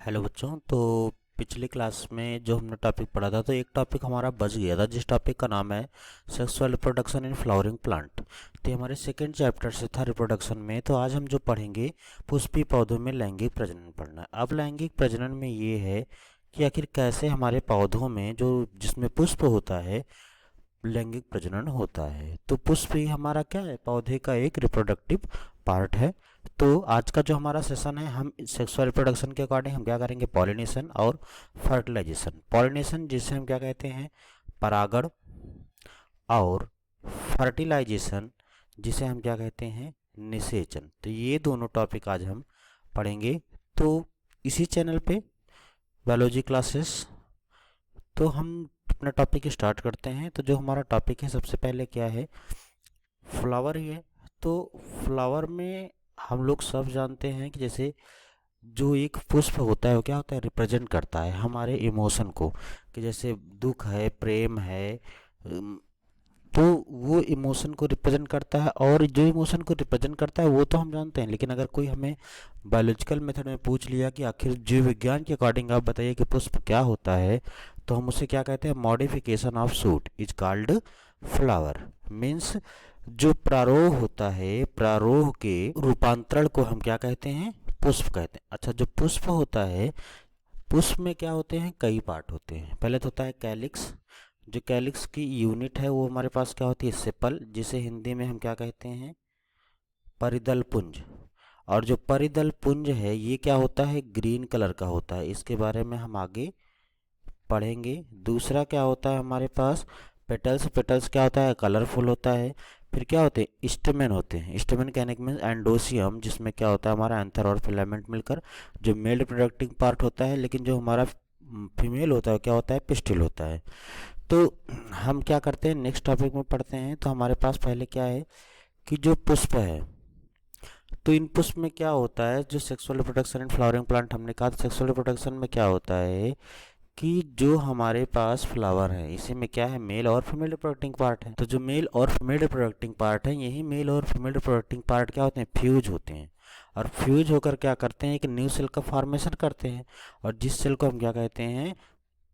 Hello बच्चों। तो पिछली क्लास में जो हमने टॉपिक पढ़ा था तो एक टॉपिक हमारा बच गया था, जिस टॉपिक का नाम है sexual reproduction in flowering plant. तो ये हमारे सेकेंड चैप्टर से था रिप्रोडक्शन में। तो आज हम जो पढ़ेंगे पुष्पीय पौधों में लैंगिक प्रजनन पढ़ना है। अब लैंगिक प्रजनन में ये है कि आखिर कैसे हमारे पौधों में जो जिसमें पुष्प होता है लैंगिक प्रजनन होता है। तो पुष्प ही हमारा क्या है, पौधे का एक रिप्रोडक्टिव पार्ट है। तो आज का जो हमारा सेशन है, हम सेक्सुअल रिप्रोडक्शन के अकॉर्डिंग हम क्या करेंगे, पॉलिनेशन और फर्टिलाइजेशन। पॉलिनेशन जिसे हम क्या कहते हैं, परागण, और फर्टिलाइजेशन जिसे हम क्या कहते हैं, निषेचन। तो ये दोनों टॉपिक आज हम पढ़ेंगे। तो इसी चैनल पे बायोलॉजी क्लासेस। तो हम अपना टॉपिक स्टार्ट करते हैं। तो जो हमारा टॉपिक है सबसे पहले क्या है, फ्लावर ही है। तो फ्लावर में हम लोग सब जानते हैं कि जैसे जो एक पुष्प होता है वो क्या होता है, रिप्रेजेंट करता है हमारे इमोशन को। कि जैसे दुख है, प्रेम है, तो वो इमोशन को रिप्रेजेंट करता है। और जो इमोशन को रिप्रेजेंट करता है वो तो हम जानते हैं, लेकिन अगर कोई हमें बायोलॉजिकल मेथड में पूछ लिया कि आखिर जीव विज्ञान के अकॉर्डिंग आप बताइए कि पुष्प क्या होता है, तो हम उसे क्या कहते हैं, modification of suit is called flower. Means जो प्रारोह होता है, प्रारोह के रूपांतरण को हम क्या कहते हैं, पुष्प कहते हैं। अच्छा, जो पुष्प होता है, पुष्प में क्या होते हैं, कई पार्ट होते हैं। पहले तो होता है कैलिक्स। जो कैलिक्स की यूनिट है वो हमारे पास क्या होती है, सेपल, जिसे हिंदी में हम क्या कहते हैं, परिदल पुंज। और जो परिदल पुंज है ये क्या होता है, ग्रीन कलर का होता है। इसके बारे में हम आगे पढ़ेंगे। दूसरा क्या होता है हमारे पास, पेटल्स। पेटल्स क्या होता है, कलरफुल होता है। फिर क्या होते हैं, स्टेमेन होते हैं। स्टेमेन कहने के मीन्स एंडोसियम, जिसमें क्या होता है हमारा एंथर और फिलामेंट मिलकर जो मेल रिप्रोडक्टिव पार्ट होता है। लेकिन जो हमारा फीमेल होता है क्या होता है, पिस्टिल होता है। तो हम क्या करते हैं, नेक्स्ट टॉपिक में पढ़ते हैं। तो हमारे पास पहले क्या है कि जो पुष्प है, तो इन पुष्प में क्या होता है, जो sexual reproduction and flowering plant हमने कहा, सेक्सुअल रिप्रोडक्शन में क्या होता है कि जो हमारे पास फ्लावर है इसी में क्या है, मेल और फीमेल रिप्रोडक्टिंग पार्ट है। तो जो मेल और फीमेल रिप्रोडक्टिंग पार्ट है, यही मेल और फीमेल रिप्रोडक्टिंग पार्ट क्या होते हैं, फ्यूज होते हैं। और फ्यूज होकर क्या करते हैं, एक न्यू सेल का फॉर्मेशन करते हैं। और जिस सेल को हम क्या कहते हैं,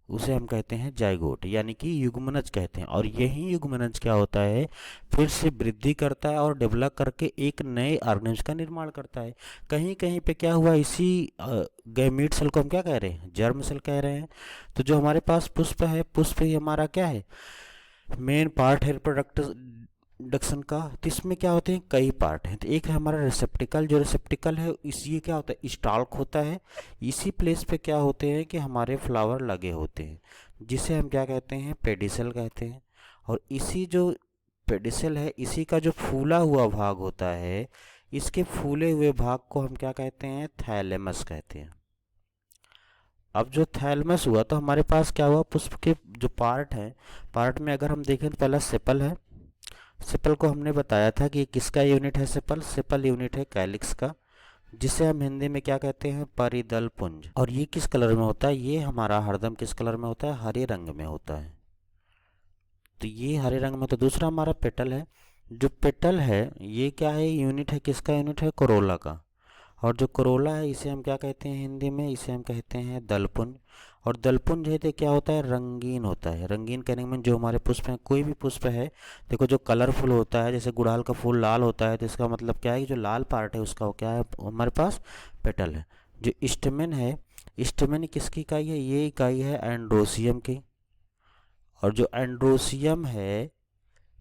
उसे हम कहते हैं जाइगोट, यानी कि युग्मनज कहते हैं। और यही युग्मनज क्या होता है, फिर से वृद्धि करता है और डेवलप करके एक नए ऑर्गेनिज्म का निर्माण करता है। कहीं कहीं पे क्या हुआ, इसी गैमीट सेल को हम क्या कह रहे हैं, जर्म सेल कह रहे हैं। तो जो हमारे पास पुष्प है, पुष्प ही हमारा क्या है, मेन पार्ट है रिप्रोडक्शन का। तो इसमें क्या होते हैं, कई पार्ट हैं। तो एक है हमारा रिसेप्टिकल। जो रिसेप्टिकल है इस ये क्या होता है, स्टाल्क होता है। इसी प्लेस पे क्या होते हैं कि हमारे फ्लावर लगे होते हैं, जिसे हम क्या कहते हैं, पेडिसल कहते हैं। और इसी जो पेडिसल है, इसी का जो फूला हुआ भाग होता है, इसके फूले हुए भाग को हम क्या कहते हैं, थैलेमस कहते हैं। अब जो थैलेमस हुआ तो हमारे पास क्या हुआ, पुष्प के जो पार्ट हैं, पार्ट में अगर हम देखें तो पहला सेपल है। सेपल को हमने बताया था कि किसका यूनिट है, सेपल। सेपल यूनिट है कैलिक्स का, जिसे हम हिंदी में क्या कहते हैं, परिदल पुंज। और ये किस कलर में होता है, ये हमारा हरदम किस कलर में होता है, हरे रंग में होता है। तो ये हरे रंग में। तो दूसरा हमारा पेटल है। जो पेटल है ये क्या है, यूनिट है, किसका यूनिट है, कोरोला का। और जो कोरोला है इसे हम क्या कहते हैं हिंदी में, इसे हम कहते हैं दलपुंज। और दलपुंज है तो क्या होता है, रंगीन होता है। रंगीन कहने में जो हमारे पुष्प हैं, कोई भी पुष्प है देखो जो कलरफुल होता है, जैसे गुड़हल का फूल लाल होता है, तो इसका मतलब क्या है कि जो लाल पार्ट है उसका वो क्या है, हमारे पास पेटल है। जो स्टेमेन है, स्टेमेन किसकी इकाई है, ये इकाई है एंड्रोसियम की। और जो एंड्रोसियम है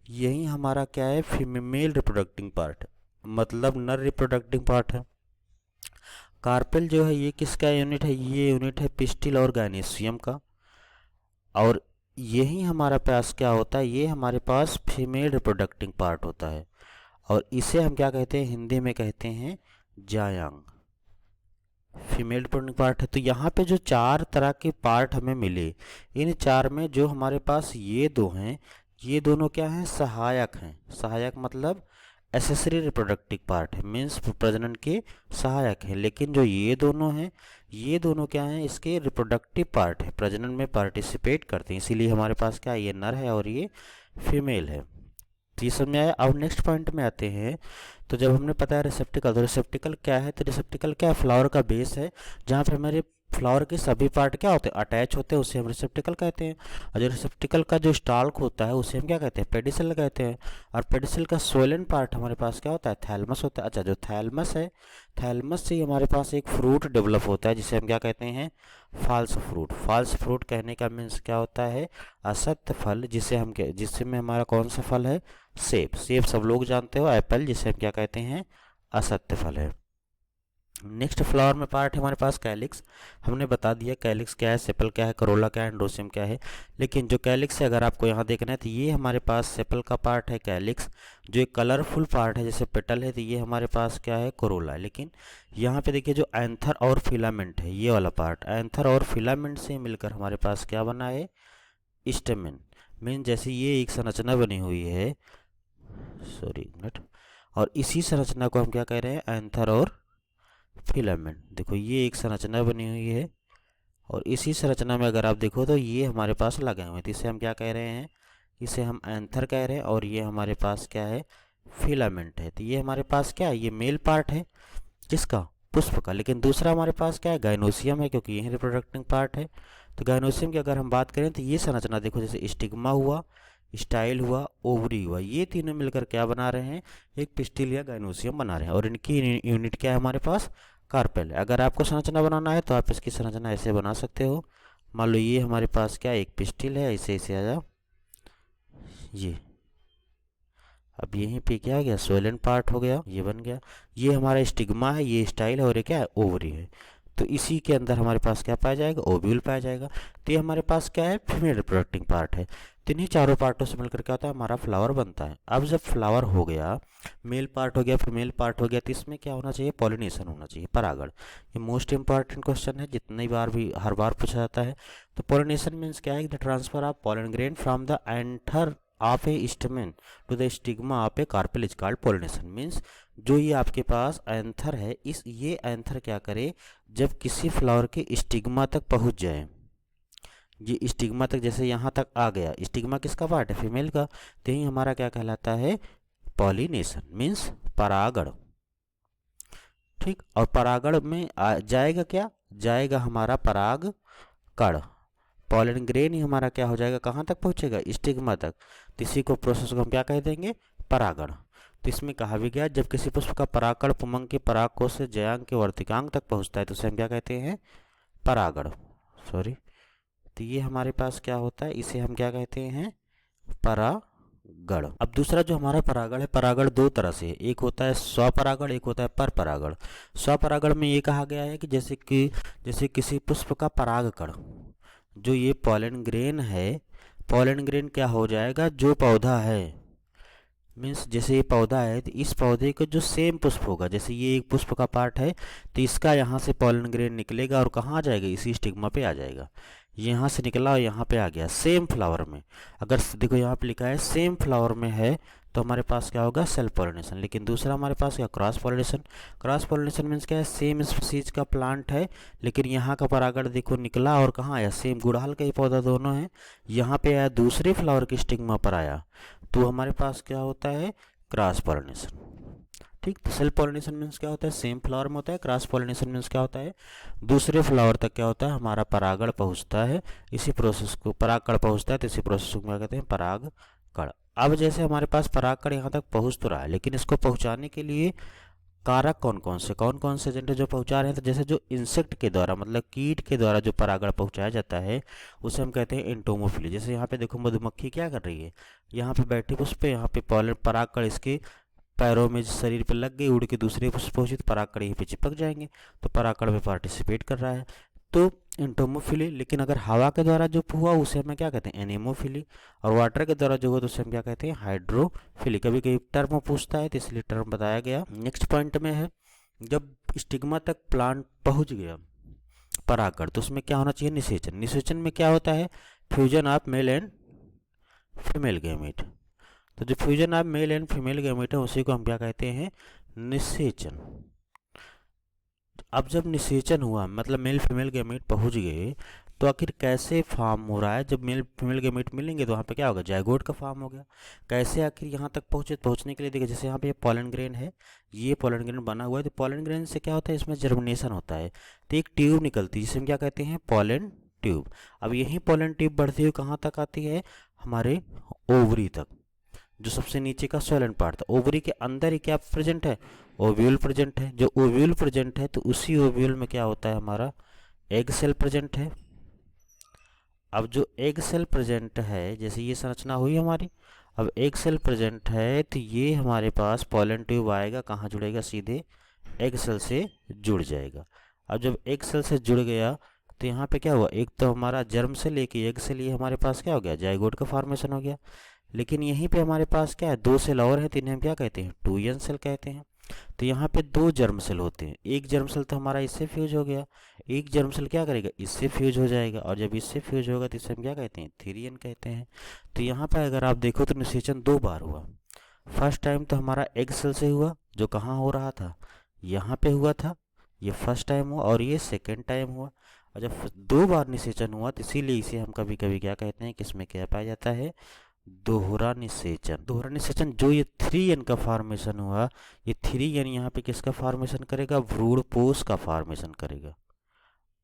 यही हमारा क्या है, फीमेल रिप्रोडक्टिंग पार्ट, मतलब नर रिप्रोडक्टिंग पार्ट है। कार्पेल जो है ये किसका यूनिट है, ये यूनिट है पिस्टिल और गायनेसियम का। और यही हमारा पास क्या होता है, ये हमारे पास फीमेल रिप्रोडक्टिंग पार्ट होता है। और इसे हम क्या कहते हैं, हिंदी में कहते हैं जायांग, फीमेल रिप्रोडक्टिंग पार्ट है। तो यहाँ पे जो चार तरह के पार्ट हमें मिले, इन चार में जो हमारे पास ये दो हैं, ये दोनों क्या हैं, सहायक हैं। सहायक मतलब एसेसरी रिप्रोडक्टिव पार्ट है, मीन्स प्रजनन के सहायक है। लेकिन जो ये दोनों हैं, ये दोनों क्या हैं, इसके रिप्रोडक्टिव पार्ट है, प्रजनन में पार्टिसिपेट करते हैं। इसीलिए हमारे पास क्या है, ये नर है और ये फीमेल है। तो ये समझ में आया। अब नेक्स्ट पॉइंट में आते हैं। तो जब हमने पता है रिसेप्टिकल, तो रिसेप्टिकल क्या है, तो रिसेप्टिकल क्या है, फ्लावर का बेस है, जहाँ पे हमारे फ्लावर के सभी पार्ट क्या होते हैं, अटैच होते हैं, उसे हम रिसेप्टिकल कहते हैं। और जो रिसेप्टिकल का जो स्टाल्क होता है उसे हम क्या कहते हैं, पेडिसल कहते हैं। और पेडिसल का सोलन पार्ट हमारे पास क्या होता है, थैलमस होता है। अच्छा, जो थैलमस है, थैलमस से ही हमारे पास एक फ्रूट डेवलप होता है जिसे हम क्या कहते हैं, फाल्स फ्रूट। फाल्स फ्रूट कहने का मीन्स क्या होता है, असत्य फल, जिससे में हमारा कौन सा फल है, सेब। सेब सब लोग जानते हो, एप्पल जिसे हम क्या कहते हैं, असत्य फल है। नेक्स्ट फ्लावर में पार्ट है हमारे पास कैलिक्स। हमने बता दिया कैलिक्स क्या है, सेपल क्या है, करोला क्या है, एंड्रोसियम क्या है। लेकिन जो कैलिक्स है अगर आपको यहाँ देखना है तो ये हमारे पास सेपल का पार्ट है कैलिक्स। जो एक कलरफुल पार्ट है जैसे पेटल है तो ये हमारे पास क्या है, कोरोला है। लेकिन यहाँ पे देखिए जो एंथर और फिलामेंट है, ये वाला पार्ट एंथर और फिलामेंट से मिलकर हमारे पास क्या बना है, स्टेमेन। मीन जैसे ये एक संरचना बनी हुई है, सॉरी मिनट, और इसी संरचना को हम क्या कह रहे हैं, एंथर और फिलामेंट। देखो ये एक संरचना बनी हुई है और इसी संरचना में अगर आप देखो तो ये हमारे पास लगे हुए हैं, तो इसे हम क्या कह रहे हैं, इसे हम एंथर कह रहे हैं। और ये हमारे पास क्या है, फिलामेंट है। तो ये हमारे पास क्या है, ये मेल पार्ट है किसका, पुष्प का। लेकिन दूसरा हमारे पास क्या है, गाइनोसियम है, क्योंकि यही रिप्रोडक्टिंग पार्ट है। तो गाइनोसियम की अगर हम बात करें तो ये संरचना देखो, जैसे स्टिग्मा हुआ, स्टाइल हुआ, ओवरी हुआ, ये तीनों मिलकर क्या बना रहे हैं, एक पिस्टिल या गाइनोसियम बना रहे हैं। और इनकी यूनिट क्या है हमारे पास, कार्पेल है। अगर आपको संरचना बनाना है तो आप इसकी संरचना ऐसे बना सकते हो। मान लो ये हमारे पास क्या एक पिस्टिल है, ऐसे आ जाओ, ये अब यहीं पे क्या आ गया, सोलेंट पार्ट हो गया, ये बन गया। ये हमारा स्टिग्मा है, ये स्टाइल है, और ये क्या है, ओवरी है। तो इसी के अंदर हमारे पास क्या पाया जाएगा, ओव्यूल पाया जाएगा। तो ये हमारे पास क्या है, फीमेल रिप्रोडक्टिंग पार्ट है। तो इन्हीं चारों पार्टों से मिलकर क्या होता है, हमारा फ्लावर बनता है। अब जब फ्लावर हो गया, मेल पार्ट हो गया, फीमेल पार्ट हो गया, तो इसमें क्या होना चाहिए, पॉलिनेशन होना चाहिए, परागण। ये मोस्ट इंपॉर्टेंट क्वेश्चन है, जितनी बार भी हर बार पूछा जाता है। तो पॉलिनेशन मीन्स क्या है, the transfer of pollen grain from the anther of a stamen to the stigma of a carpel is called pollination. Means जो ये आपके पास एंथर है, ये एंथर क्या करे, जब किसी फ्लावर के स्टिग्मा तक पहुंच जाए, ये स्टिग्मा तक जैसे यहाँ तक आ गया, स्टिग्मा किसका पार्ट है, फीमेल का, तो यही हमारा क्या कहलाता है, पॉलिनेशन मीन्स परागण। ठीक, और परागण में जाएगा क्या, जाएगा हमारा पराग कण। पॉलन ग्रेन ही हमारा क्या हो जाएगा, कहाँ तक पहुँचेगा, स्टिग्मा तक। तो इसी को प्रोसेस को हम क्या कह देंगे, परागण। तो इसमें कहा भी गया, जब किसी पुष्प का परागकण पुमंग के परागकोश से जयांग के वर्तिकांग तक पहुँचता है तो उसे हम क्या कहते हैं, परागण। सॉरी, तो ये हमारे पास क्या होता है, इसे हम क्या कहते हैं, परागण। अब दूसरा जो हमारा परागण है, परागण दो तरह से है, एक होता है स्वपरागण, एक होता है परपरागण। स्वपरागण में ये कहा गया है कि जैसे किसी पुष्प का परागकण, जो ये पॉलन ग्रेन है, पॉलन ग्रेन क्या हो जाएगा, जो पौधा है, मीन्स जैसे ये पौधा है तो इस पौधे का जो सेम पुष्प होगा, जैसे ये एक पुष्प का पार्ट है तो इसका यहाँ से पॉलन ग्रेन निकलेगा और कहाँ आ जाएगा, इसी स्टिग्मा पे आ जाएगा। यहाँ से निकला और यहाँ पे आ गया सेम फ्लावर में। अगर देखो यहाँ पे लिखा है सेम फ्लावर में है तो हमारे पास क्या होगा, सेल्फ पॉलिनेशन। लेकिन दूसरा हमारे पास क्या, cross pollination. Cross pollination means क्या है, सेम स्पीसीज का प्लांट है लेकिन यहाँ का परागण देखो निकला और कहाँ आया, सेम गुड़हल का ही पौधा दोनों है, यहाँ पे आया दूसरे फ्लावर की स्टिग्मा पर आया, तो हमारे पास क्या होता है, क्रॉस पॉलिनेशन। ठीक, तो सेल्फ पॉलिनेशन मीन्स क्या होता है, सेम फ्लावर में होता है। क्रॉस पॉलिनेशन मीन्स क्या होता है, दूसरे फ्लावर तक क्या होता है, हमारा परागण पहुंचता है, इसी प्रोसेस को परागकण पहुंचता है, तो इसी प्रोसेस को क्या कहते हैं, परागकण। अब जैसे हमारे पास परागकण यहाँ तक पहुंच तो रहा है, लेकिन इसको पहुंचाने के लिए कारक कौन कौन से एजेंट जो पहुंचा रहे हैं, तो जैसे जो इंसेक्ट के द्वारा, मतलब कीट के द्वारा जो परागण पहुंचाया जाता है उसे हम कहते हैं एंटोमोफिली। जैसे यहाँ पे देखो मधुमक्खी क्या कर रही है, यहाँ पे बैठी पुष्प पे, यहाँ पे पॉलन परागकण इसके पैरों में शरीर पे लग गई, उड़ के दूसरे पुष्प पहुंची तो परागकण यहीं पे चिपक जाएंगे, तो परागकण में पार्टिसिपेट कर रहा है, तो एंटोमोफिली। लेकिन अगर हवा के द्वारा जो हुआ उसे हमें क्या कहते हैं, एनेमोफिली। और वाटर के द्वारा जो हुआ तो उसे हम क्या कहते हैं, हाइड्रोफिली। कभी कभी टर्म पूछता है तो इसलिए टर्म बताया गया। नेक्स्ट पॉइंट में है, जब स्टिग्मा तक प्लांट पहुंच गया परागकण तो उसमें क्या होना चाहिए, निषेचन। निषेचन में क्या होता है, fusion of male and female gamete. तो जो fusion of male and female gamete है उसी को हम क्या कहते हैं, निषेचन। अब जब निषेचन हुआ मतलब मेल फीमेल गैमेट पहुंच गए तो आखिर कैसे फॉर्म हो रहा है? जब मेल फीमेल गैमेट मिलेंगे तो वहाँ पे क्या होगा, जायगोट का फॉर्म हो गया। कैसे आखिर यहाँ तक पहुँचने के लिए देखिए, जैसे यहाँ पे पॉलन ग्रेन है, ये पॉलन ग्रेन बना हुआ है, तो पॉलन ग्रेन से क्या होता है, इसमें जर्मिनेशन होता है, तो एक ट्यूब निकलती है जिसे हम क्या कहते हैं, पॉलन ट्यूब। अब यही पॉलन ट्यूब बढ़ती हुई कहाँ तक आती है, हमारे ओवरी तक, जो सबसे नीचे का सोलन पार्ट था। ओवरी के अंदर ही क्या प्रेजेंट है, ओव्यूल प्रेजेंट है। जो ओव्यूल प्रेजेंट है तो उसी ओव्यूल में क्या होता है, हमारा एग सेल प्रेजेंट है। अब जो एग सेल प्रेजेंट है, जैसे ये संरचना हुई हमारी, अब एग सेल प्रेजेंट है तो ये हमारे पास पॉलन ट्यूब आएगा, कहाँ जुड़ेगा, सीधे एग सेल से जुड़ जाएगा। अब जब एग सेल से जुड़ गया तो यहाँ पे क्या हुआ, एक तो हमारा जर्म सेल, एक एग सेल, ये हमारे पास क्या हो गया, जाइगोट का फॉर्मेशन हो गया। लेकिन यहीं पे हमारे पास क्या है, दो सेल और हैं, तो इन्हें हम क्या कहते हैं, 2n सेल कहते हैं। तो यहाँ पे दो जर्म सेल होते हैं, एक जर्म सेल तो हमारा इससे फ्यूज हो गया, एक जर्म सेल क्या करेगा, इससे फ्यूज हो जाएगा, और जब इससे फ्यूज होगा तो इसे हम क्या कहते हैं, 3n कहते हैं। तो यहाँ पर अगर आप देखो तो निषेचन दो बार हुआ। फर्स्ट टाइम तो हमारा एग सेल से हुआ, जो कहाँ हो रहा था, यहाँ पे हुआ था, ये फर्स्ट टाइम हुआ, और ये सेकेंड टाइम हुआ। और जब दो बार निषेचन हुआ तो इसीलिए इसे हम कभी कभी क्या कहते हैं, किसमें क्या पाया जाता है, दोहरा निषेचन। दोहरा निषेचन जो ये 3n का फॉर्मेशन हुआ, ये 3n यहाँ पे किसका फॉर्मेशन करेगा, भ्रूणपोष का फॉर्मेशन करेगा।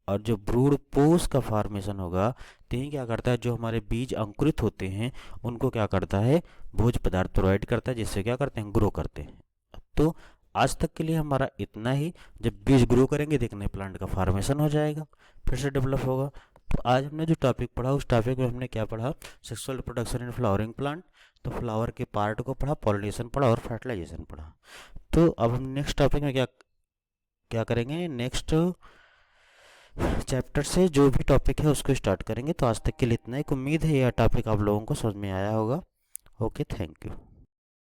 और जो भ्रूणपोष का फॉर्मेशन होगा तो यही क्या करता है, जो हमारे बीज अंकुरित होते हैं उनको क्या करता है, भोज्य पदार्थ प्रोवाइड करता है, जिससे क्या करते हैं, ग्रो करते हैं। तो आज तक के लिए हमारा इतना ही। जब बीज ग्रो करेंगे देखने प्लांट का फॉर्मेशन हो जाएगा, फिर से डेवलप होगा। तो आज हमने जो टॉपिक पढ़ा उस टॉपिक में हमने क्या पढ़ा, sexual reproduction in flowering plant. तो फ्लावर के पार्ट को पढ़ा, पॉलिनेशन पढ़ा और फर्टिलाइजेशन पढ़ा। तो अब हम नेक्स्ट टॉपिक में क्या क्या करेंगे, नेक्स्ट चैप्टर से जो भी टॉपिक है उसको स्टार्ट करेंगे। तो आज तक के लिए इतना ही। उम्मीद है यह टॉपिक आप लोगों को समझ में आया होगा। Okay, thank you.